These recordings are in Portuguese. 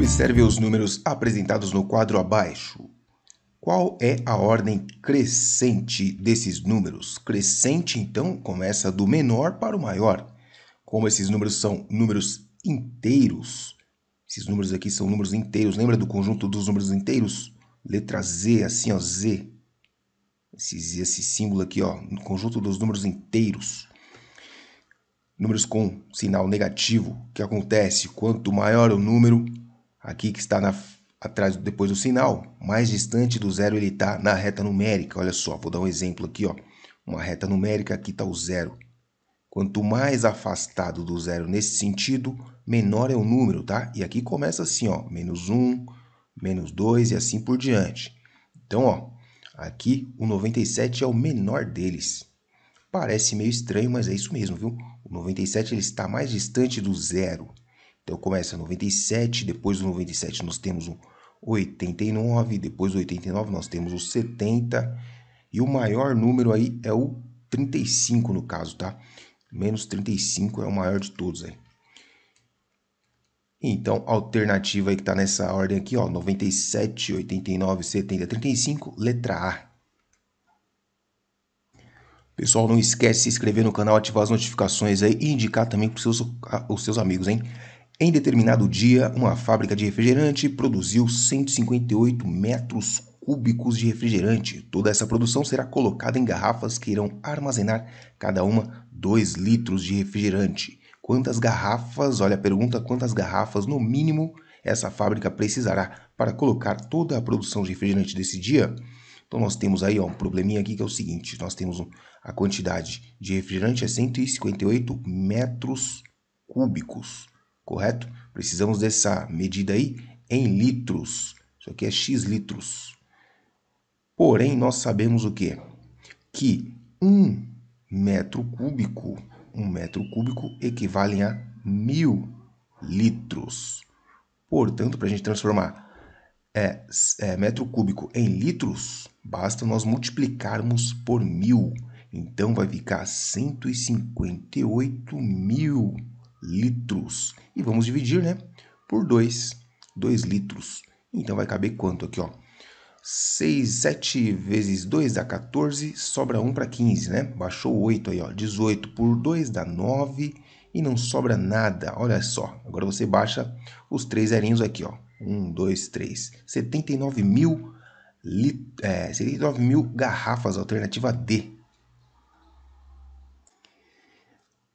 Observe os números apresentados no quadro abaixo. Qual é a ordem crescente desses números? Crescente, então, começa do menor para o maior. Como esses números são números inteiros, esses números aqui são números inteiros. Lembra do conjunto dos números inteiros? Letra Z, assim, ó, Z. Esse símbolo aqui, ó, no conjunto dos números inteiros. Números com sinal negativo. O que acontece? Quanto maior o número, aqui que está atrás, depois do sinal, mais distante do zero ele está na reta numérica. Olha só, vou dar um exemplo aqui, ó. Uma reta numérica, aqui está o zero. Quanto mais afastado do zero nesse sentido, menor é o número, tá? E aqui começa assim, ó, menos 1, menos 2 e assim por diante. Então, ó, aqui o 97 é o menor deles. Parece meio estranho, mas é isso mesmo, viu? O 97 ele está mais distante do zero. Então começa 97, depois do 97 nós temos o 89, depois do 89 nós temos o 70, e o maior número aí é o 35 no caso, tá? Menos 35 é o maior de todos aí. Então, a alternativa aí que está nessa ordem aqui, ó, 97, 89, 70, 35, letra A. Pessoal, não esquece de se inscrever no canal, ativar as notificações aí e indicar também para os seus amigos, hein? Em determinado dia, uma fábrica de refrigerante produziu 158 metros cúbicos de refrigerante. Toda essa produção será colocada em garrafas que irão armazenar cada uma 2 litros de refrigerante. Quantas garrafas, olha a pergunta, quantas garrafas no mínimo essa fábrica precisará para colocar toda a produção de refrigerante desse dia? Então nós temos aí, ó, um probleminha aqui que é o seguinte, nós temos a quantidade de refrigerante é 158 metros cúbicos, correto? Precisamos dessa medida aí em litros, isso aqui é X litros. Porém, nós sabemos o quê? Que 1 metro cúbico equivale a 1000 litros. Portanto, para a gente transformar metro cúbico em litros, basta nós multiplicarmos por 1000. Então, vai ficar 158 mil litros. E vamos dividir, né, por 2. 2 litros. Então, vai caber quanto aqui, ó? 7 vezes 2 dá 14, sobra 1 para 15, né? Baixou 8 aí, ó. 18 por 2 dá 9 e não sobra nada. Olha só, agora você baixa os 3 zerinhos aqui, ó. 1, 2, 3. 79 mil garrafas, alternativa D.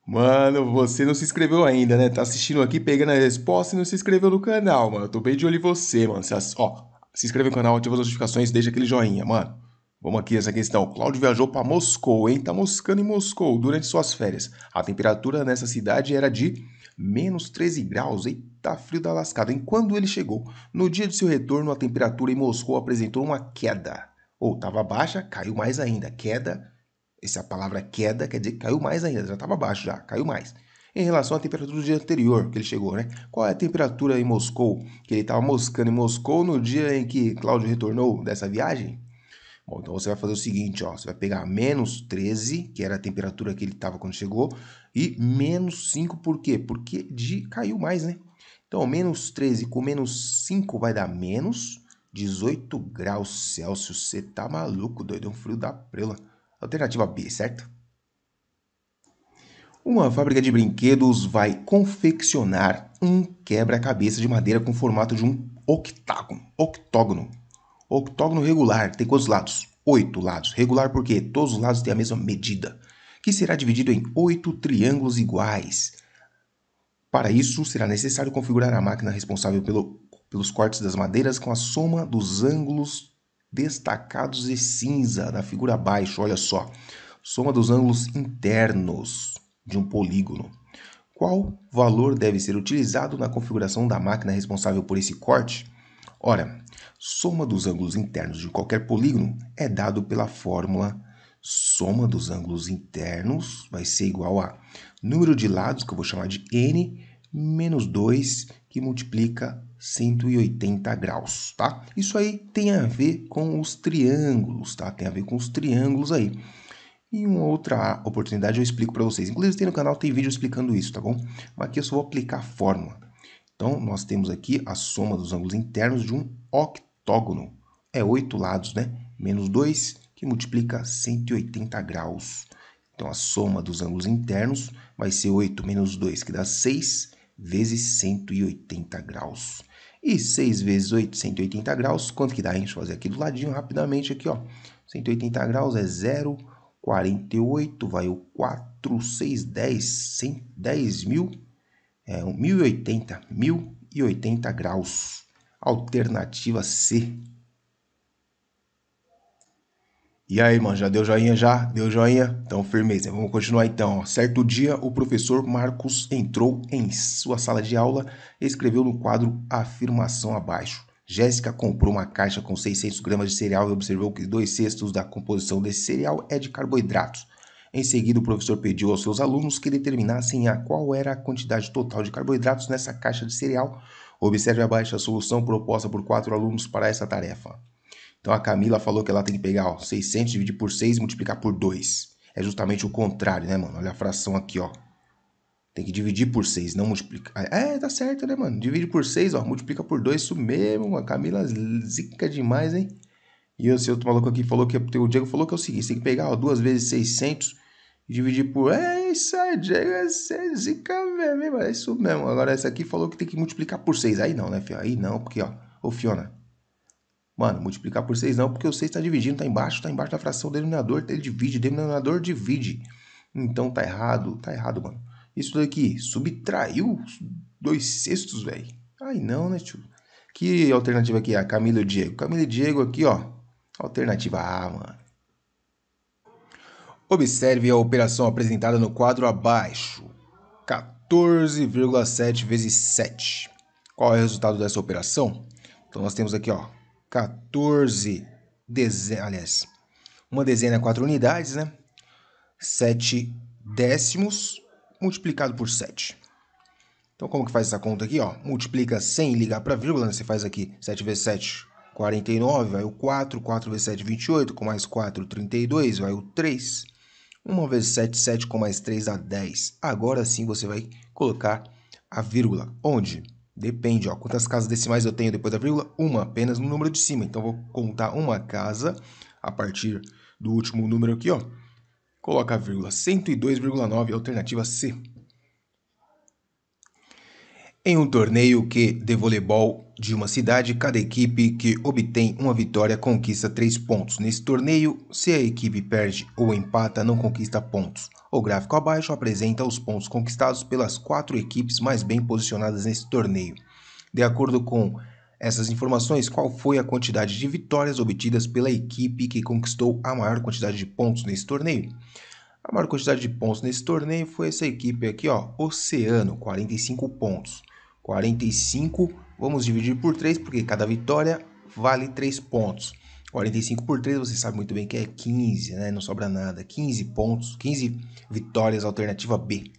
Mano, você não se inscreveu ainda, né? Tá assistindo aqui, pegando a resposta e não se inscreveu no canal, mano. Eu tô bem de olho em você, mano. Se inscreve no canal, ativa as notificações, deixa aquele joinha, mano. Vamos aqui nessa questão. Cláudio viajou para Moscou, hein? Tá moscando em Moscou durante suas férias. A temperatura nessa cidade era de menos 13 graus. Eita, frio da lascada. Quando ele chegou, no dia de seu retorno, a temperatura em Moscou apresentou uma queda. Ou estava baixa, caiu mais ainda. Queda, essa palavra queda quer dizer que caiu mais ainda. Já estava baixo, já caiu mais. Em relação à temperatura do dia anterior que ele chegou, né? Qual é a temperatura em Moscou? Que ele estava moscando em Moscou no dia em que Cláudio retornou dessa viagem? Bom, então você vai fazer o seguinte, ó, você vai pegar menos 13, que era a temperatura que ele estava quando chegou, e menos 5, por quê? Porque caiu mais, né? Então, menos 13 com menos 5 vai dar menos 18 graus Celsius. Você tá maluco, doido? É um frio da prela. Alternativa B, certo? Uma fábrica de brinquedos vai confeccionar um quebra-cabeça de madeira com formato de um octógono. Octógono regular tem quantos lados? 8 lados. Regular porque todos os lados têm a mesma medida, que será dividido em 8 triângulos iguais. Para isso, será necessário configurar a máquina responsável pelos cortes das madeiras com a soma dos ângulos destacados e cinza na figura abaixo. Olha só, soma dos ângulos internos de um polígono. Qual valor deve ser utilizado na configuração da máquina responsável por esse corte? Ora, soma dos ângulos internos de qualquer polígono é dado pela fórmula soma dos ângulos internos vai ser igual a número de lados, que eu vou chamar de n, menos 2, que multiplica 180 graus, tá? Isso aí tem a ver com os triângulos, tá? Tem a ver com os triângulos aí. Em uma outra oportunidade eu explico para vocês. Inclusive tem no canal, tem vídeo explicando isso, tá bom? Mas aqui eu só vou aplicar a fórmula. Então, nós temos aqui a soma dos ângulos internos de um octógono. É 8 lados, né? Menos 2, que multiplica 180 graus. Então, a soma dos ângulos internos vai ser 8 menos 2, que dá 6, vezes 180 graus. E 6 vezes 8, 180 graus, quanto que dá? Deixa eu fazer aqui do ladinho rapidamente, aqui, ó. 180 graus é 0,48, vai o 4, 6, 10, 10 mil, 1080 graus. Alternativa C. E aí, mano, já deu joinha já? Deu joinha? Então, firmeza. Vamos continuar então. Ó. Certo dia, o professor Marcos entrou em sua sala de aula e escreveu no quadro a afirmação abaixo. Jéssica comprou uma caixa com 600 gramas de cereal e observou que 2/6 da composição desse cereal é de carboidratos. Em seguida, o professor pediu aos seus alunos que determinassem qual era a quantidade total de carboidratos nessa caixa de cereal. Observe abaixo a solução proposta por 4 alunos para essa tarefa. Então, a Camila falou que ela tem que pegar 600, dividir por 6 e multiplicar por 2. É justamente o contrário, né, mano? Olha a fração aqui, ó. Tem que dividir por 6, não multiplicar. Tá certo, né, mano? Divide por 6, ó, multiplica por 2, isso mesmo. A Camila zica demais, hein? E esse outro maluco aqui falou que... O Diego falou que é o seguinte, tem que pegar, ó, 2 vezes 600 e dividir por... isso aí, Diego, é zica mesmo, é isso mesmo. Agora, essa aqui falou que tem que multiplicar por 6. Aí não, né, filho? Aí não, porque, ó... Ô, Fiona... Mano, multiplicar por 6 não, porque o 6 está dividindo, tá embaixo da fração do denominador, ele divide, denominador divide. Então tá errado, mano. Isso daqui, subtraiu 2/6, velho. Ai não, né, tio? Que alternativa aqui é a Camila e o Diego? Camila e Diego aqui, ó. Alternativa A, mano. Observe a operação apresentada no quadro abaixo. 14,7 vezes 7. Qual é o resultado dessa operação? Então nós temos aqui, ó. 14 dezenas, aliás, uma dezena é 4 unidades, né? 7 décimos multiplicado por 7. Então, como que faz essa conta aqui, ó? Multiplica sem ligar para vírgula, né? Você faz aqui 7 vezes 7, 49, vai o 4, 4 vezes 7, 28, com mais 4, 32, vai o 3. 1 vezes 7, 7, com mais 3 dá 10. Agora sim você vai colocar a vírgula. Onde? Depende, ó. Quantas casas decimais eu tenho depois da vírgula? Uma, apenas no número de cima. Então, vou contar uma casa a partir do último número aqui, ó. Coloca a vírgula. 102,9, alternativa C. Em um torneio de voleibol de uma cidade, cada equipe que obtém uma vitória conquista 3 pontos. Nesse torneio, se a equipe perde ou empata, não conquista pontos. O gráfico abaixo apresenta os pontos conquistados pelas 4 equipes mais bem posicionadas nesse torneio. De acordo com essas informações, qual foi a quantidade de vitórias obtidas pela equipe que conquistou a maior quantidade de pontos nesse torneio? A maior quantidade de pontos nesse torneio foi essa equipe aqui, ó, Oceano, 45 pontos. 45, vamos dividir por 3, porque cada vitória vale 3 pontos. 45 por 3, você sabe muito bem que é 15, né? Não sobra nada. 15 pontos, 15 vitórias, alternativa B.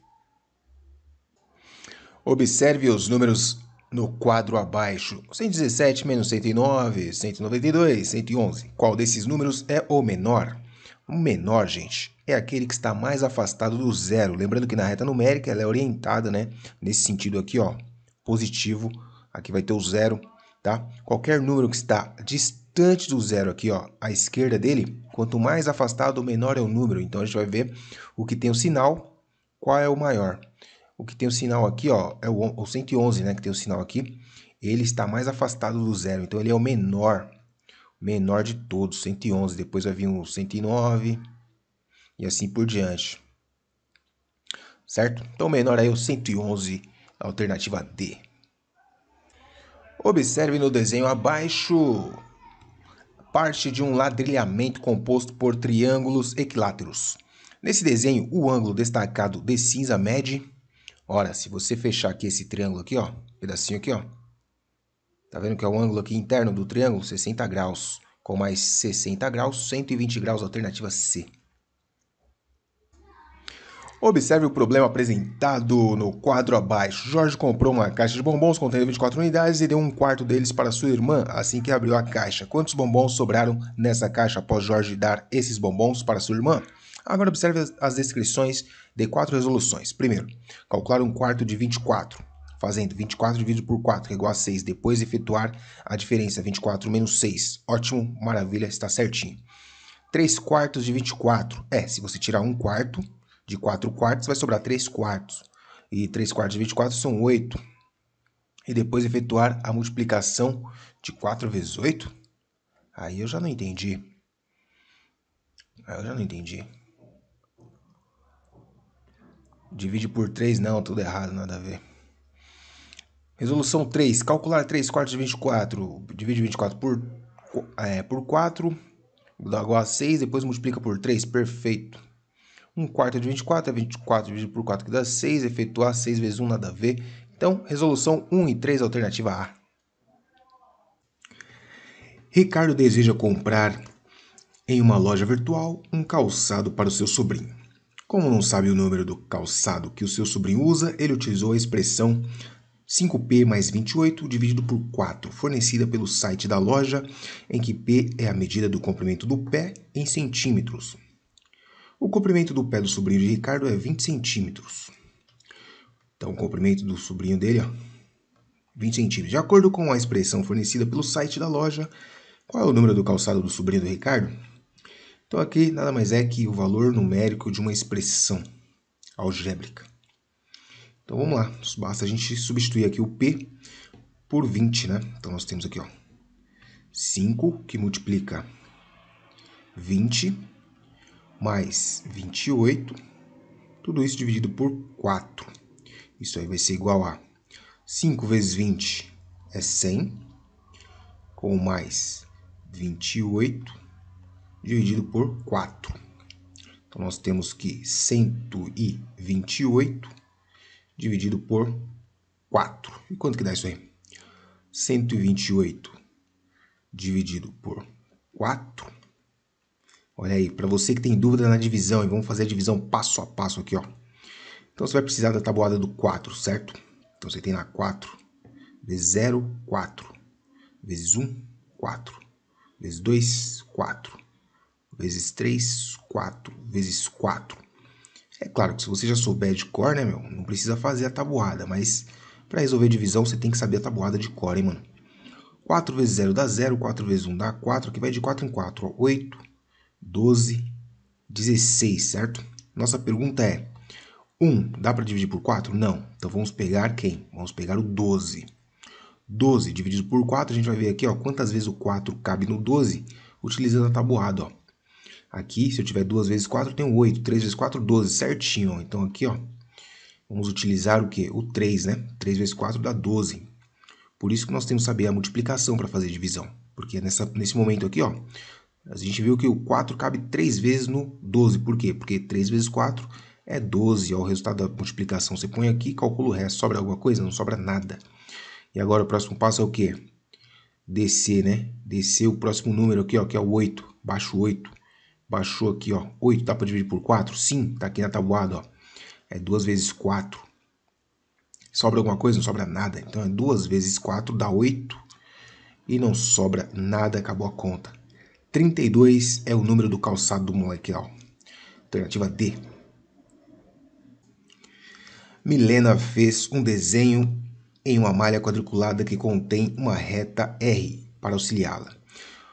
Observe os números no quadro abaixo. 117 menos 109, 192, 111. Qual desses números é o menor? O menor, gente, é aquele que está mais afastado do zero. Lembrando que na reta numérica ela é orientada, né? Nesse sentido aqui, ó. Positivo, aqui vai ter o zero, tá? Qualquer número que está distante do zero aqui, ó, à esquerda dele, quanto mais afastado, menor é o número. Então, a gente vai ver o que tem o sinal, qual é o maior. O que tem o sinal aqui, ó, é o 111, né, que tem o sinal aqui. Ele está mais afastado do zero, então ele é o menor de todos, 111. Depois vai vir o 109 e assim por diante. Certo? Então, o menor aí é o 111. Alternativa D. Observe no desenho abaixo parte de um ladrilhamento composto por triângulos equiláteros. Nesse desenho, o ângulo destacado de cinza mede... Ora, se você fechar aqui esse triângulo aqui, ó, pedacinho aqui, ó, tá vendo que é o ângulo aqui interno do triângulo? 60 graus. Com mais 60 graus, 120 graus, alternativa C. Observe o problema apresentado no quadro abaixo. Jorge comprou uma caixa de bombons contendo 24 unidades e deu um quarto deles para sua irmã assim que abriu a caixa. Quantos bombons sobraram nessa caixa após Jorge dar esses bombons para sua irmã? Agora observe as descrições de 4 resoluções. Primeiro, calcular um quarto de 24. fazendo 24 dividido por 4, que é igual a 6. Depois efetuar a diferença, 24 menos 6. Ótimo, maravilha, está certinho. 3 quartos de 24. Se você tirar 1 quarto de 4 quartos, vai sobrar 3 quartos. E 3 quartos de 24 são 8. E depois efetuar a multiplicação de 4 vezes 8? Aí eu já não entendi. Divide por 3, não, tudo errado, nada a ver. Resolução 3, calcular 3 quartos de 24. Divide 24 por 4, dá igual a 6, depois multiplica por 3, perfeito. 1 quarto de 24 é 24 dividido por 4, que dá 6, efetuar 6 vezes 1, nada a ver. Então, resolução 1 e 3, alternativa A. Ricardo deseja comprar em uma loja virtual um calçado para o seu sobrinho. Como não sabe o número do calçado que o seu sobrinho usa, ele utilizou a expressão 5P mais 28 dividido por 4, fornecida pelo site da loja, em que P é a medida do comprimento do pé em centímetros. O comprimento do pé do sobrinho de Ricardo é 20 centímetros. Então, o comprimento do sobrinho dele, 20 centímetros. De acordo com a expressão fornecida pelo site da loja, qual é o número do calçado do sobrinho do Ricardo? Então, aqui nada mais é que o valor numérico de uma expressão algébrica. Então, vamos lá. Basta a gente substituir aqui o P por 20, né? Então, nós temos aqui, 5 que multiplica 20 mais 28, tudo isso dividido por 4. Isso aí vai ser igual a 5 vezes 20 é 100, com mais 28 dividido por 4. Então, nós temos que 128 dividido por 4. E quanto que dá isso aí? 128 dividido por 4. Olha aí, para você que tem dúvida na divisão, e vamos fazer a divisão passo a passo aqui, Então, você vai precisar da tabuada do 4, certo? Então, você tem lá 4 vezes 0, 4. Vezes 1, 4. Vezes 2, 4. Vezes 3, 4. Vezes 4. É claro que se você já souber de cor, né, não precisa fazer a tabuada, mas para resolver divisão, você tem que saber a tabuada de cor, hein, mano? 4 vezes 0 dá 0, 4 vezes 1 dá 4, que vai de 4 em 4, 8, 12, 16, certo? Nossa pergunta é, 1 dá para dividir por 4? Não. Então vamos pegar quem? Vamos pegar o 12. 12 dividido por 4, a gente vai ver aqui, quantas vezes o 4 cabe no 12, utilizando a tabuada, Aqui, se eu tiver 2 vezes 4, eu tenho 8. 3 vezes 4, 12, certinho, Então aqui, vamos utilizar o quê? O 3, né? 3 vezes 4 dá 12. Por isso que nós temos que saber a multiplicação para fazer divisão. Porque nesse momento aqui, a gente viu que o 4 cabe 3 vezes no 12. Por quê? Porque 3 vezes 4 é 12. O resultado da multiplicação você põe aqui e calcula o resto. Sobra alguma coisa? Não sobra nada. E agora o próximo passo é o quê? Descer, né? Descer o próximo número aqui, que é o 8. Baixo 8. Baixou aqui, 8 dá para dividir por 4? Sim, tá aqui na tabuada, É 2 vezes 4. Sobra alguma coisa? Não sobra nada. Então, é 2 vezes 4 dá 8. E não sobra nada, acabou a conta. 32 é o número do calçado do moleque, Alternativa D. Milena fez um desenho em uma malha quadriculada que contém uma reta R para auxiliá-la.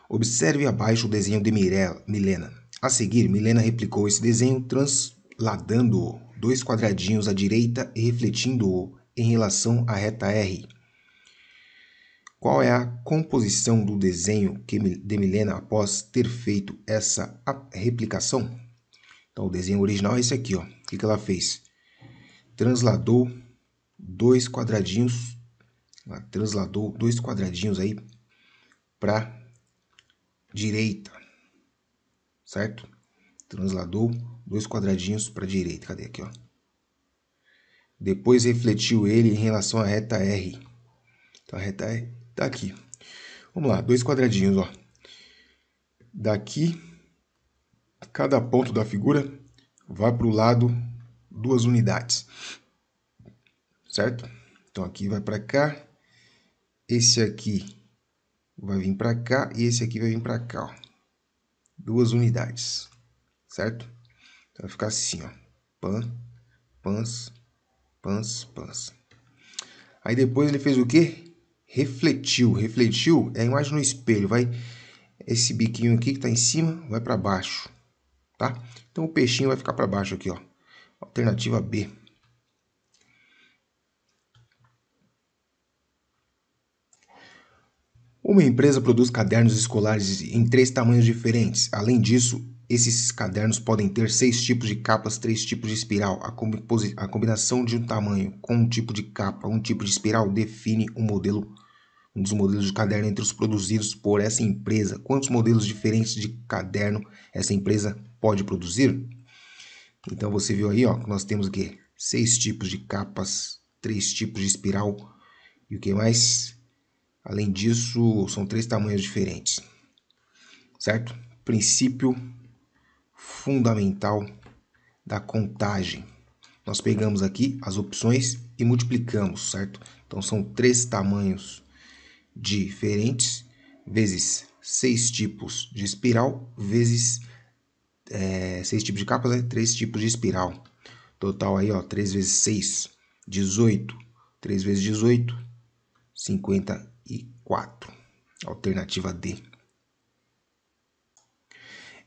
Observe abaixo o desenho de Milena. A seguir, Milena replicou esse desenho transladando-o 2 quadradinhos à direita e refletindo-o em relação à reta R. Qual é a composição do desenho de Milena após ter feito essa replicação? Então, o desenho original é esse aqui, O que ela fez? Transladou 2 quadradinhos, aí para direita, certo? Transladou 2 quadradinhos para a direita. Cadê aqui, Depois refletiu ele em relação à reta R. Então, a reta R está aqui. Vamos lá, 2 quadradinhos, Daqui, cada ponto da figura vai para o lado 2 unidades. Certo? Então, aqui vai para cá. Esse aqui vai vir para cá e esse aqui vai vir para cá, 2 unidades. Certo? Então, vai ficar assim, Pan, pans, pans, pans. Aí depois ele fez o quê? Refletiu. Refletiu é a imagem no espelho. Vai esse biquinho aqui que está em cima vai para baixo, tá? Então o peixinho vai ficar para baixo aqui, ó. Alternativa B. Uma empresa produz cadernos escolares em 3 tamanhos diferentes. Além disso, esses cadernos podem ter 6 tipos de capas, 3 tipos de espiral. A combinação de um tamanho com um tipo de capa, um tipo de espiral define um dos modelos de caderno entre os produzidos por essa empresa. Quantos modelos diferentes de caderno essa empresa pode produzir? Então você viu aí, ó, que nós temos o quê? 6 tipos de capas, 3 tipos de espiral e o que mais? Além disso, são 3 tamanhos diferentes, certo? Princípio fundamental da contagem. Nós pegamos aqui as opções e multiplicamos, certo? Então são 3 tamanhos diferentes vezes 6 tipos de espiral vezes 6 tipos de capas, né? 3 tipos de espiral. Total aí, ó, 3 vezes 6, 18. 3 vezes 18, 54. Alternativa D.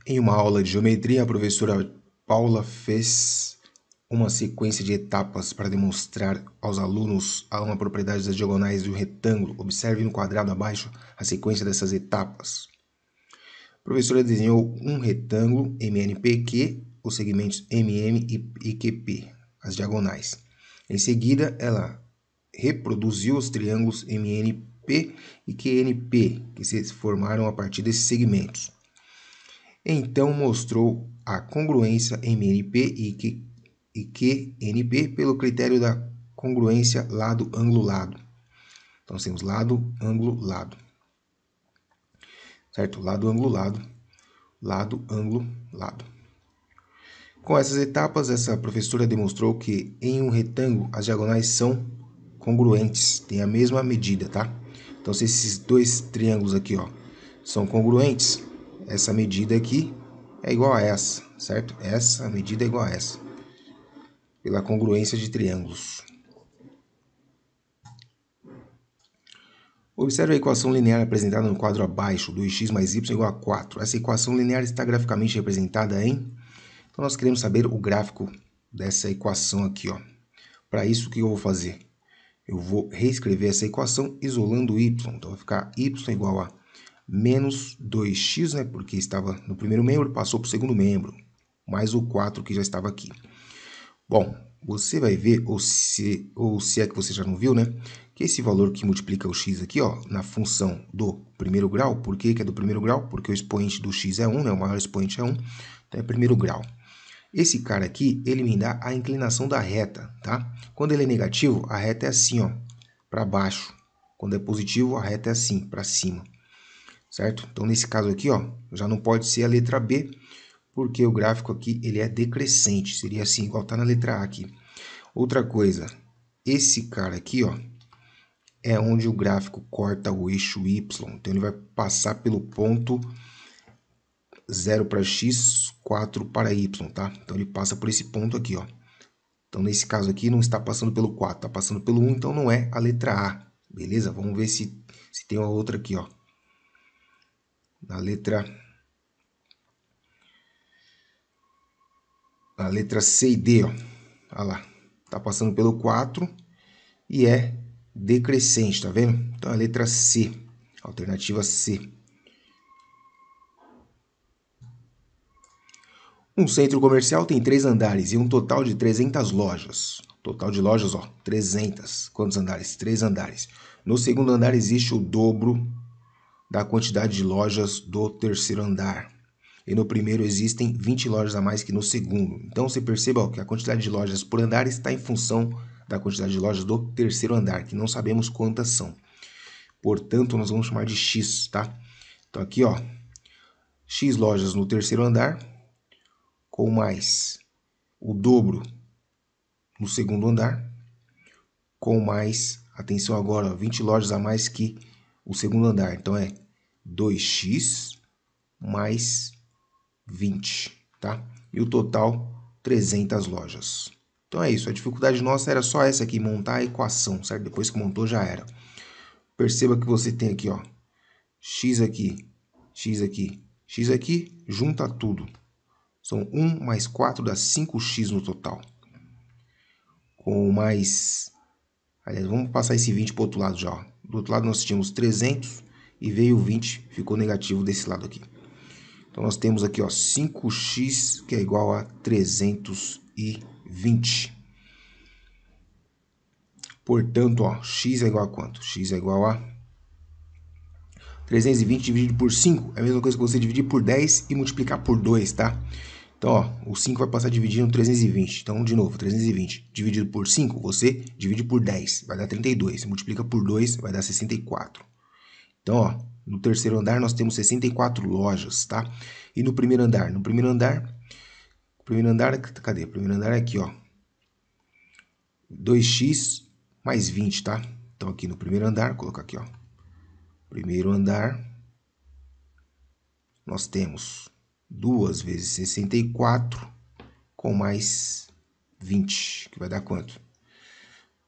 Em uma aula de geometria, a professora Paula fez uma sequência de etapas para demonstrar aos alunos uma propriedade das diagonais de um retângulo. Observe no quadrado abaixo a sequência dessas etapas. A professora desenhou um retângulo MNPQ, os segmentos MM e QP, as diagonais. Em seguida, ela reproduziu os triângulos MNP e QNP, que se formaram a partir desses segmentos. Então, mostrou a congruência MNP e QNP pelo critério da congruência lado, ângulo, lado. Então, temos lado, ângulo, lado. Certo? Lado, ângulo, lado. Lado, ângulo, lado. Com essas etapas, essa professora demonstrou que em um retângulo as diagonais são congruentes, têm a mesma medida, tá? Então, se esses dois triângulos aqui, ó, são congruentes, essa medida aqui é igual a essa, certo? Essa medida é igual a essa, pela congruência de triângulos. Observe a equação linear apresentada no quadro abaixo, 2x mais y igual a 4. Essa equação linear está graficamente representada em... Então, nós queremos saber o gráfico dessa equação aqui, ó. Para isso, o que eu vou fazer? Eu vou reescrever essa equação isolando y. Então, vai ficar y igual a menos 2x, né? Porque estava no primeiro membro, passou para o segundo membro. Mais o 4 que já estava aqui. Bom, você vai ver, ou se é que você já não viu, né? Que esse valor que multiplica o x aqui, ó, na função do primeiro grau. Por que é do primeiro grau? Porque o expoente do x é 1, né? O maior expoente é 1. Então, é primeiro grau. Esse cara aqui, ele me dá a inclinação da reta, tá? Quando ele é negativo, a reta é assim, ó, para baixo. Quando é positivo, a reta é assim, para cima. Certo? Então, nesse caso aqui, ó, já não pode ser a letra B, porque o gráfico aqui, ele é decrescente. Seria assim, igual tá na letra A aqui. Outra coisa, esse cara aqui, ó, é onde o gráfico corta o eixo Y. Então, ele vai passar pelo ponto 0 para x, 4 para y, tá? Então, ele passa por esse ponto aqui, ó. Então, nesse caso aqui, não está passando pelo 4, está passando pelo 1, então não é a letra A, beleza? Vamos ver se tem uma outra aqui, ó. Na letra C e D, ó. Olha lá, está passando pelo 4 e é decrescente, tá vendo? Então, a letra C, alternativa C. Um centro comercial tem 3 andares e um total de 300 lojas. Total de lojas, ó, 300. Quantos andares? 3 andares. No segundo andar existe o dobro da quantidade de lojas do terceiro andar. E no primeiro existem 20 lojas a mais que no segundo. Então, você perceba, ó, que a quantidade de lojas por andar está em função da quantidade de lojas do terceiro andar, que não sabemos quantas são. Portanto, nós vamos chamar de X, tá? Então, aqui, ó, X lojas no terceiro andar, com mais o dobro no segundo andar, com mais, atenção agora, 20 lojas a mais que o segundo andar. Então, é 2x mais 20, tá? E o total, 300 lojas. Então é isso, a dificuldade nossa era só essa aqui, montar a equação, certo? Depois que montou já era. Perceba que você tem aqui, ó, x aqui, x aqui, x aqui, junta tudo. São 1 mais 4 dá 5x no total. Com mais... Aliás, vamos passar esse 20 para o outro lado já, ó. Do outro lado nós tínhamos 300 e veio o 20, ficou negativo desse lado aqui. Então nós temos aqui, ó, 5x que é igual a 320. Portanto, ó, x é igual a quanto? X é igual a 320 dividido por 5. É a mesma coisa que você dividir por 10 e multiplicar por 2, tá? Então, ó, o 5 vai passar dividindo 320. Então, de novo, 320 dividido por 5, você divide por 10, vai dar 32. Você multiplica por 2, vai dar 64. Então, ó, no terceiro andar nós temos 64 lojas, tá? E no primeiro andar? No primeiro andar, cadê? O primeiro andar é aqui, ó. 2x mais 20, tá? Então, aqui no primeiro andar, vou colocar aqui, ó. Primeiro andar, nós temos 2 vezes 64 com mais 20, que vai dar quanto?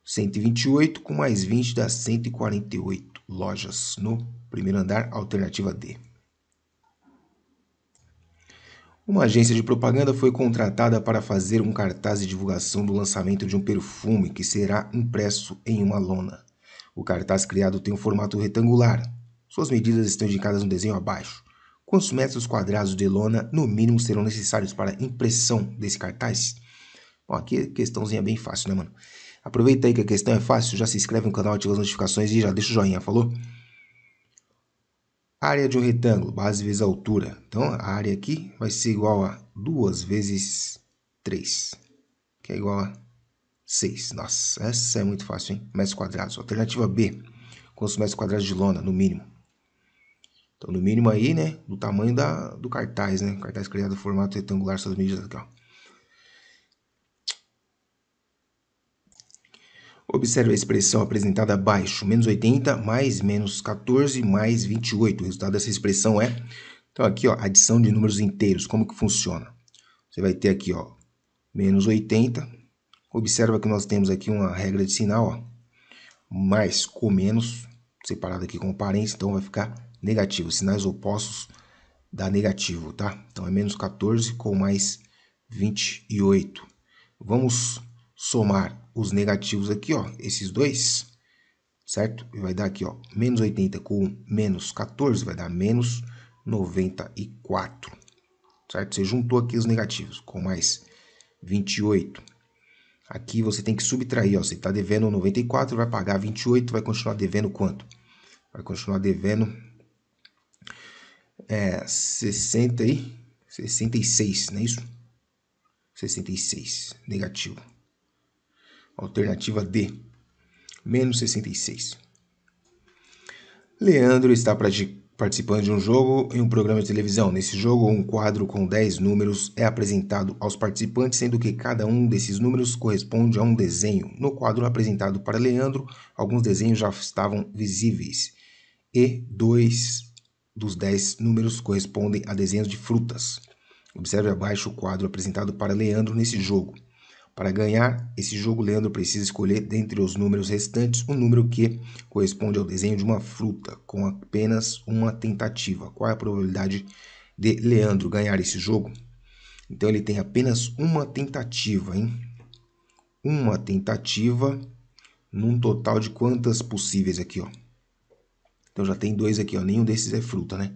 128 com mais 20 dá 148 lojas no primeiro andar, alternativa D. Uma agência de propaganda foi contratada para fazer um cartaz de divulgação do lançamento de um perfume que será impresso em uma lona. O cartaz criado tem um formato retangular. Suas medidas estão indicadas no desenho abaixo. Quantos metros quadrados de lona, no mínimo, serão necessários para a impressão desse cartaz? Bom, aqui é questãozinha bem fácil, né, mano? Aproveita aí que a questão é fácil, já se inscreve no canal, ativa as notificações e já deixa o joinha, falou? Área de um retângulo, base vezes altura. Então, a área aqui vai ser igual a 2 vezes 3, que é igual a 6. Nossa, essa é muito fácil, hein? Metros quadrados. Alternativa B, quantos metros quadrados de lona, no mínimo? Então, no mínimo aí, né, do tamanho do cartaz, né? Cartaz criado no formato retangular, suas medidas aqui, ó. Observe a expressão apresentada abaixo, menos 80 mais menos 14 mais 28. O resultado dessa expressão é... Então, aqui, ó, adição de números inteiros. Como que funciona? Você vai ter aqui, ó, menos 80. Observa que nós temos aqui uma regra de sinal, ó, mais com menos, separado aqui com parênteses, então vai ficar negativo. Sinais opostos dá negativo, tá? Então, é menos 14 com mais 28. Vamos somar os negativos aqui, ó, esses dois, certo? E vai dar aqui, ó, menos 80 com menos 14, vai dar menos 94, certo? Você juntou aqui os negativos com mais 28. Aqui você tem que subtrair, ó, você está devendo 94, vai pagar 28, vai continuar devendo quanto? Vai continuar devendo 66, não é isso? 66, negativo. Alternativa D, menos 66. Leandro está participando de um jogo em um programa de televisão. Nesse jogo, um quadro com 10 números é apresentado aos participantes, sendo que cada um desses números corresponde a um desenho. No quadro apresentado para Leandro, alguns desenhos já estavam visíveis, e 2 dos 10 números correspondem a desenhos de frutas. Observe abaixo o quadro apresentado para Leandro nesse jogo. Para ganhar esse jogo, Leandro precisa escolher dentre os números restantes um número que corresponde ao desenho de uma fruta, com apenas uma tentativa. Qual é a probabilidade de Leandro ganhar esse jogo? Então, ele tem apenas uma tentativa, hein? Uma tentativa num total de quantas possíveis aqui, ó? Então, já tem 2 aqui, ó. Nenhum desses é fruta, né?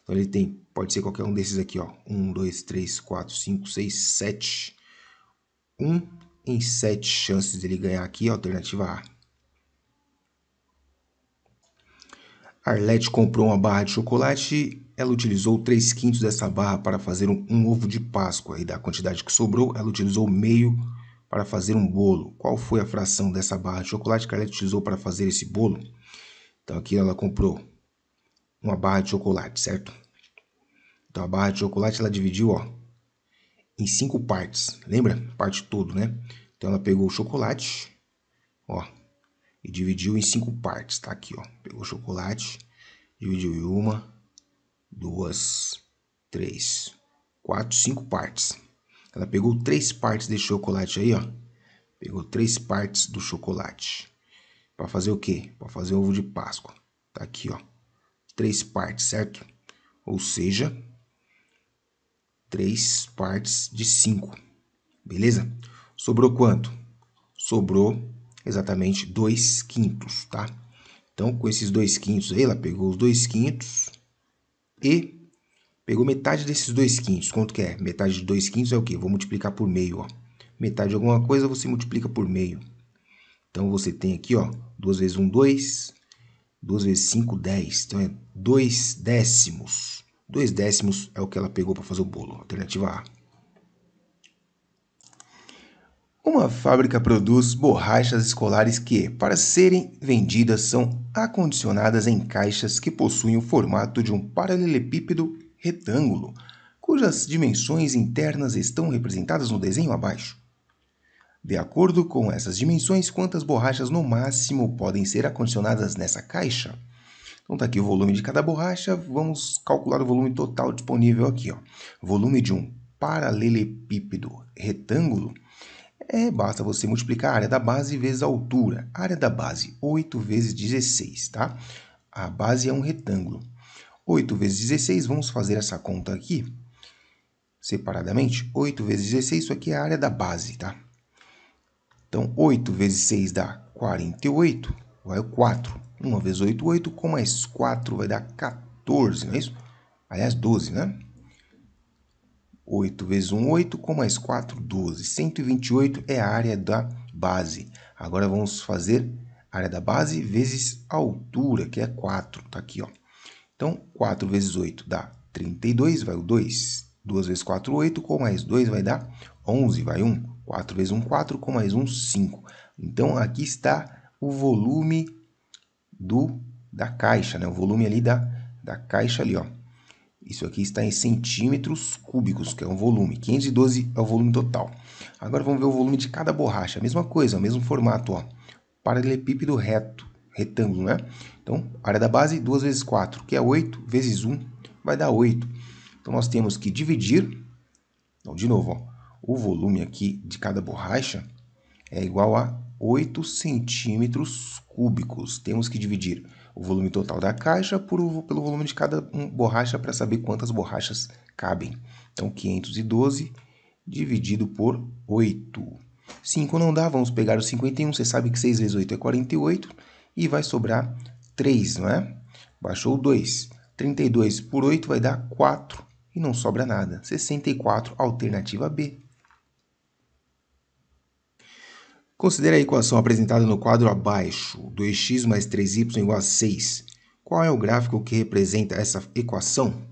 Então, ele tem, pode ser qualquer um desses aqui, ó. 1, 2, 3, 4, 5, 6, 7... 1 em 7 chances dele ganhar aqui, alternativa A. Arlete comprou uma barra de chocolate, ela utilizou 3/5 dessa barra para fazer um ovo de Páscoa, e da quantidade que sobrou, ela utilizou meio para fazer um bolo. Qual foi a fração dessa barra de chocolate que a Arlete utilizou para fazer esse bolo? Então aqui ela comprou uma barra de chocolate, certo? Então a barra de chocolate ela dividiu, ó, em 5 partes, lembra? Parte todo, né? Então ela pegou o chocolate, ó, e dividiu em 5 partes, tá aqui, ó. Pegou o chocolate, dividiu em 1, 2, 3, 4, 5 partes. Ela pegou 3 partes desse chocolate aí, ó, Pegou 3 partes do chocolate. Para fazer o quê? Para fazer ovo de Páscoa. Tá aqui, ó. 3 partes, certo? Ou seja, 3 partes de 5. Beleza? Sobrou quanto? Sobrou exatamente 2/5, tá? Então, com esses 2/5 aí, ela pegou os 2/5 e pegou metade desses 2/5. Quanto que é? Metade de 2/5 é o quê? Vou multiplicar por meio, ó. Metade de alguma coisa você multiplica por meio. Então, você tem aqui, ó, 2 vezes 1, 2. 2 vezes 5, 10. Então, é 2 décimos. 2 décimos é o que ela pegou para fazer o bolo. Alternativa A. Uma fábrica produz borrachas escolares que, para serem vendidas, são acondicionadas em caixas que possuem o formato de um paralelepípedo retângulo, cujas dimensões internas estão representadas no desenho abaixo. De acordo com essas dimensões, quantas borrachas no máximo podem ser acondicionadas nessa caixa? Então tá aqui o volume de cada borracha, vamos calcular o volume total disponível aqui, ó. Volume de um paralelepípedo retângulo. Basta você multiplicar a área da base vezes a altura. A área da base, 8 vezes 16, tá? A base é um retângulo. 8 vezes 16, vamos fazer essa conta aqui separadamente. 8 vezes 16, isso aqui é a área da base, tá? Então, 8 vezes 6 dá 48, vai o 4. 1 vezes 8, 8, com mais 4 vai dar 14, não é isso? Aliás, 12, né? 8 vezes 1, 8, com mais 4, 12. 128 é a área da base. Agora vamos fazer a área da base vezes a altura, que é 4. Tá aqui, ó. Então, 4 vezes 8 dá 32, vai o 2. 2 vezes 4, 8, com mais 2 vai dar 11, vai 1. 4 vezes 1, 4, com mais 1, 5. Então, aqui está o volume da caixa, né? O volume ali da caixa ali, ó. Isso aqui está em centímetros cúbicos, que é um volume. 512 é o volume total. Agora vamos ver o volume de cada borracha. A mesma coisa, o mesmo formato, ó. Paralelepípedo reto, retângulo, né? Então, área da base, 2 vezes 4, que é 8, vezes 1, vai dar 8. Então, nós temos que dividir. Então, de novo, ó, o volume aqui de cada borracha é igual a 8 centímetros cúbicos. Temos que dividir o volume total da caixa pelo volume de cada borracha para saber quantas borrachas cabem. Então, 512 dividido por 8. 5 não dá, vamos pegar o 51. Você sabe que 6 vezes 8 é 48 e vai sobrar 3, não é? Baixou 2. 32 por 8 vai dar 4 e não sobra nada. 64, alternativa B. Considere a equação apresentada no quadro abaixo, 2x mais 3y igual a 6. Qual é o gráfico que representa essa equação?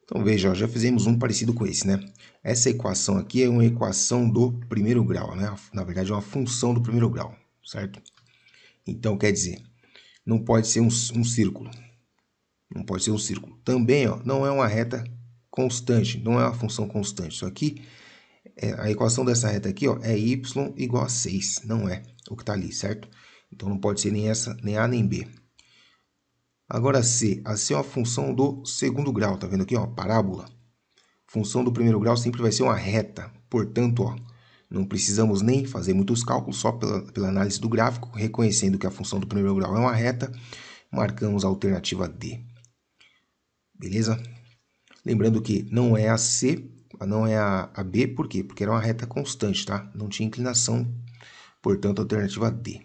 Então, veja, ó, já fizemos um parecido com esse, né? Essa equação aqui é uma equação do primeiro grau, né? Na verdade, é uma função do primeiro grau, certo? Então, quer dizer, não pode ser um círculo. Não pode ser um círculo. Também, ó, não é uma reta constante, não é uma função constante. Isso aqui, a equação dessa reta aqui, ó, é y igual a 6. Não é o que está ali, certo? Então, não pode ser nem essa, nem A, nem B. Agora, C. A C é uma função do segundo grau, tá vendo aqui, ó? Parábola. Função do primeiro grau sempre vai ser uma reta. Portanto, ó, não precisamos nem fazer muitos cálculos, só pela análise do gráfico, reconhecendo que a função do primeiro grau é uma reta, marcamos a alternativa D. Beleza? Lembrando que não é a C, não é a B, por quê? Porque era uma reta constante, tá? Não tinha inclinação, portanto, a alternativa D.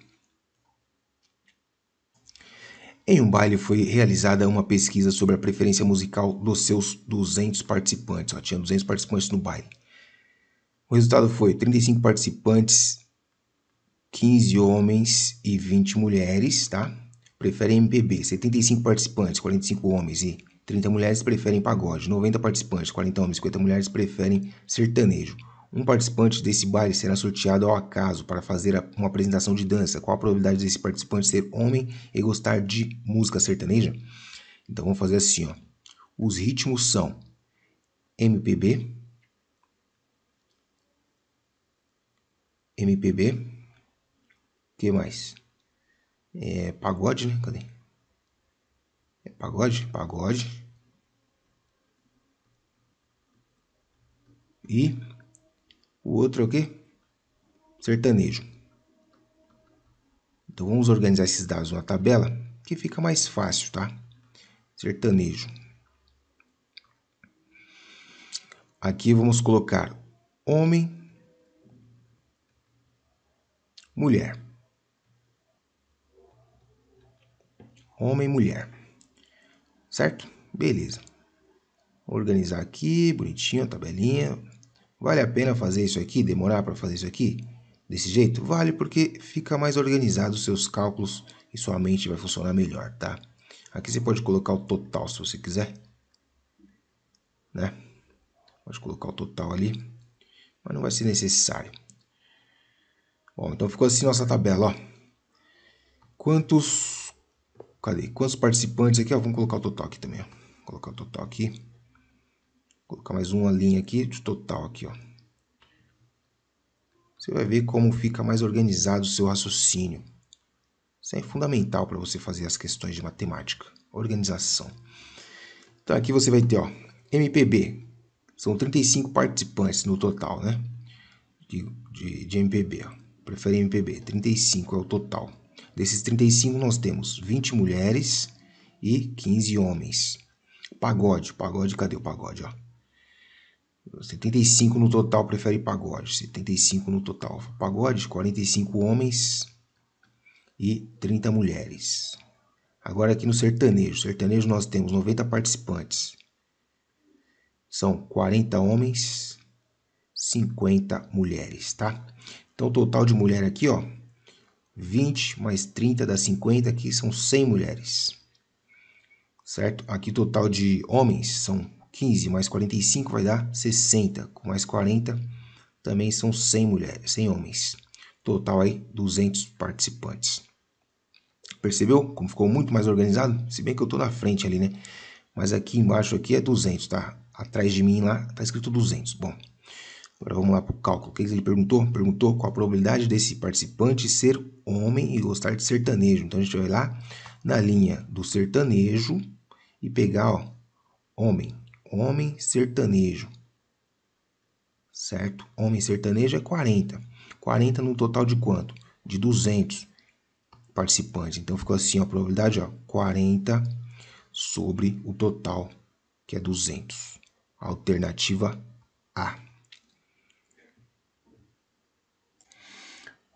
Em um baile foi realizada uma pesquisa sobre a preferência musical dos seus 200 participantes. Ó, tinha 200 participantes no baile. O resultado foi 35 participantes, 15 homens e 20 mulheres, tá? Preferem MPB. 75 participantes, 45 homens e 30 mulheres preferem pagode. 90 participantes, 40 homens e 50 mulheres preferem sertanejo. Um participante desse baile será sorteado ao acaso para fazer uma apresentação de dança. Qual a probabilidade desse participante ser homem e gostar de música sertaneja? Então vamos fazer assim, ó. Os ritmos são MPB, que mais? Pagode, né? Cadê? Pagode. E o outro é o quê? sertanejo. Então, vamos organizar esses dados na tabela, que fica mais fácil, tá? Sertanejo. Aqui vamos colocar homem, mulher. Homem, mulher. Certo? Beleza. Vou organizar aqui, bonitinho, a tabelinha. Vale a pena fazer isso aqui? Demorar para fazer isso aqui? Desse jeito? Vale, porque fica mais organizado os seus cálculos e sua mente vai funcionar melhor, tá? Aqui você pode colocar o total se você quiser, né? Pode colocar o total ali, mas não vai ser necessário. Bom, então ficou assim nossa tabela, ó. Quantos participantes aqui, ó? Vamos colocar o total aqui também, ó. Vou colocar o total aqui. Vou colocar mais uma linha aqui de total aqui, ó. Você vai ver como fica mais organizado o seu raciocínio. Isso é fundamental para você fazer as questões de matemática. Organização. Então aqui você vai ter, ó, MPB. São 35 participantes no total, né? De MPB, ó. Prefere MPB. 35 é o total. Desses 35 nós temos 20 mulheres e 15 homens. Pagode, cadê o pagode, ó? 75 no total prefere pagode. 75 no total. Pagode, 45 homens e 30 mulheres. Agora aqui no sertanejo. Sertanejo nós temos 90 participantes. São 40 homens, 50 mulheres, tá? Então o total de mulher aqui, ó, 20 mais 30 dá 50, aqui são 100 mulheres. Certo? Aqui o total de homens são 15 mais 45 vai dar 60, com mais 40 também são 100 mulheres, 100 homens. Total aí 200 participantes. Percebeu como ficou muito mais organizado? Se bem que eu tô na frente ali, né? Mas aqui embaixo aqui é 200, tá? Atrás de mim lá tá escrito 200. Bom, agora vamos lá pro cálculo. O que ele perguntou? Perguntou qual a probabilidade desse participante ser homem e gostar de sertanejo. Então a gente vai lá na linha do sertanejo e pegar, ó, homem sertanejo. Certo? Homem sertanejo é 40. 40 no total de quanto? De 200 participantes. Então ficou assim, ó, a probabilidade, ó, 40 sobre o total, que é 200. Alternativa A.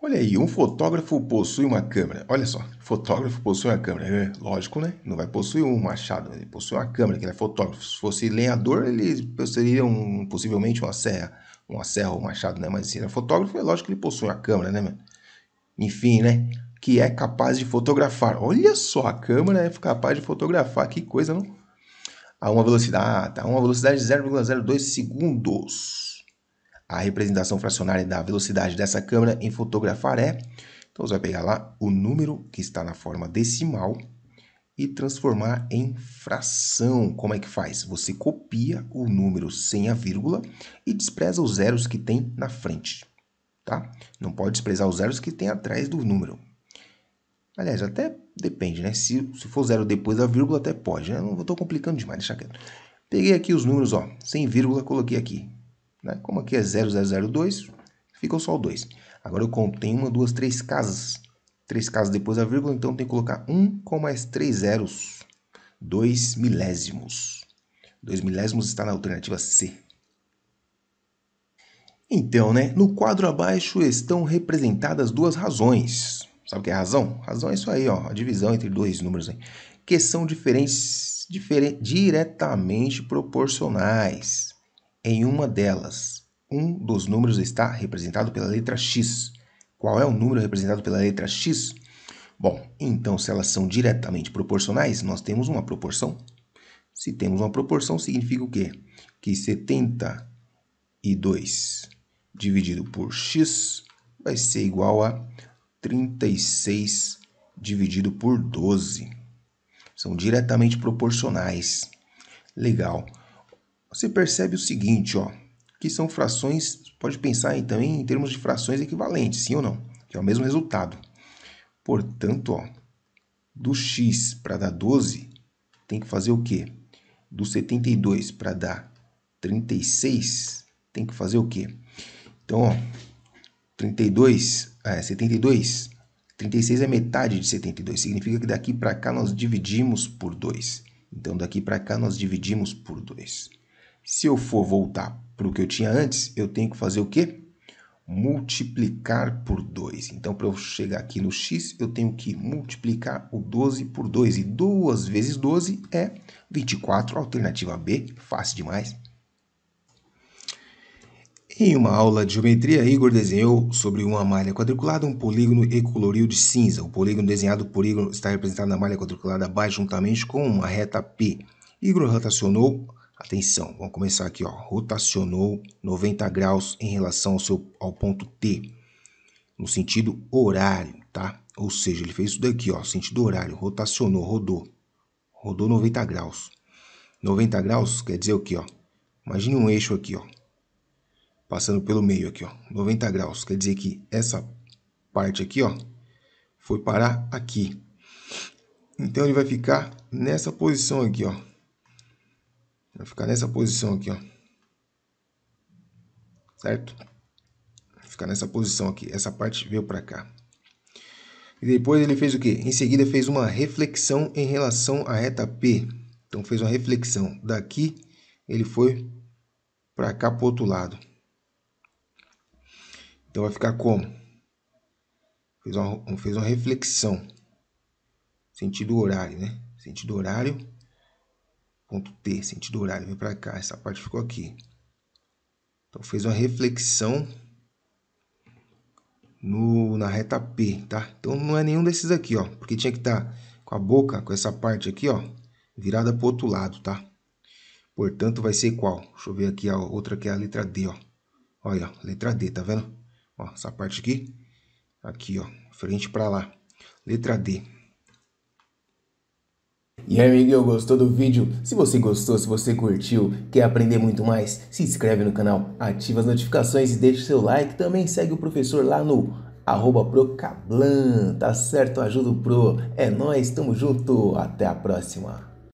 Olha aí, um fotógrafo possui uma câmera. Olha só, fotógrafo possui uma câmera. É lógico, né? Não vai possuir um machado, ele possui uma câmera, que ele é fotógrafo. Se fosse lenhador, ele possuiria possivelmente uma serra ou um machado, né? Mas se ele é fotógrafo, é lógico que ele possui uma câmera, né? Enfim, né? Que é capaz de fotografar. Olha só, a câmera é capaz de fotografar. Que coisa, não? A uma velocidade de 0,02 segundos. A representação fracionária da velocidade dessa câmera em fotografar é... Então, você vai pegar lá o número que está na forma decimal e transformar em fração. Como é que faz? Você copia o número sem a vírgula e despreza os zeros que tem na frente, tá? Não pode desprezar os zeros que tem atrás do número. Aliás, até depende, né? Se for zero depois da vírgula, até pode, né? Não estou complicando demais, deixa quieto. Peguei aqui os números, ó, sem vírgula, coloquei aqui. Né? Como aqui é 0002, fica só o 2. Agora eu contei 1, 2, 3 casas. 3 casas depois da vírgula, então tem que colocar 1 com mais 3 zeros. 2 milésimos. 2 milésimos está na alternativa C. Então, né, no quadro abaixo estão representadas duas razões. Sabe o que é razão? Razão é isso aí, ó, a divisão entre dois números aí, que são diretamente proporcionais. Em uma delas, um dos números está representado pela letra X. Qual é o número representado pela letra X? Bom, então se elas são diretamente proporcionais, nós temos uma proporção. Se temos uma proporção, significa o quê? Que 72 dividido por x vai ser igual a 36 dividido por 12. São diretamente proporcionais. Legal. Você percebe o seguinte, ó, que são frações, pode pensar também em termos de frações equivalentes, sim ou não? Que é o mesmo resultado. Portanto, ó, do x para dar 12, tem que fazer o quê? Do 72 para dar 36, tem que fazer o quê? Então, ó, 32, 72. 36 é metade de 72. Significa que daqui para cá nós dividimos por 2. Então, daqui para cá nós dividimos por 2. Se eu for voltar para o que eu tinha antes, eu tenho que fazer o quê? Multiplicar por 2. Então, para eu chegar aqui no x, eu tenho que multiplicar o 12 por 2. E 2 vezes 12 é 24, alternativa B, fácil demais. Em uma aula de geometria, Igor desenhou sobre uma malha quadriculada um polígono e coloriu de cinza. O polígono desenhado por Igor está representado na malha quadriculada abaixo juntamente com uma reta P. Igor rotacionou, atenção, vamos começar aqui, ó, rotacionou 90 graus em relação ao ponto T, no sentido horário, tá? Ou seja, ele fez isso daqui, ó, sentido horário, rotacionou, rodou 90 graus. 90 graus quer dizer o quê, ó? Imagine um eixo aqui, ó, passando pelo meio aqui, ó, 90 graus. Quer dizer que essa parte aqui, ó, foi parar aqui. Então, ele vai ficar nessa posição aqui, ó. Vai ficar nessa posição aqui, ó. Certo? Vai ficar nessa posição aqui. Essa parte veio para cá. E depois ele fez o quê? Em seguida, fez uma reflexão em relação à reta P. Então, fez uma reflexão. Daqui, ele foi para cá, para o outro lado. Então, vai ficar como? Fez uma reflexão. Sentido horário, né? Sentido horário, ponto T, sentido horário, vem para cá. Essa parte ficou aqui. Então, fez uma reflexão na reta P, tá? Então, não é nenhum desses aqui, ó. Porque tinha que estar com a boca, com essa parte aqui, ó, virada para o outro lado, tá? Portanto, vai ser qual? Deixa eu ver aqui a outra, que é a letra D, ó. Olha, ó, letra D, tá vendo? Ó, essa parte aqui, ó, frente para lá. Letra D. E aí, amiguinho, gostou do vídeo? Se você gostou, se você curtiu, quer aprender muito mais, se inscreve no canal, ativa as notificações e deixa o seu like. Também segue o professor lá no @procablan, tá certo? Ajuda o Pro. É nóis, tamo junto, até a próxima.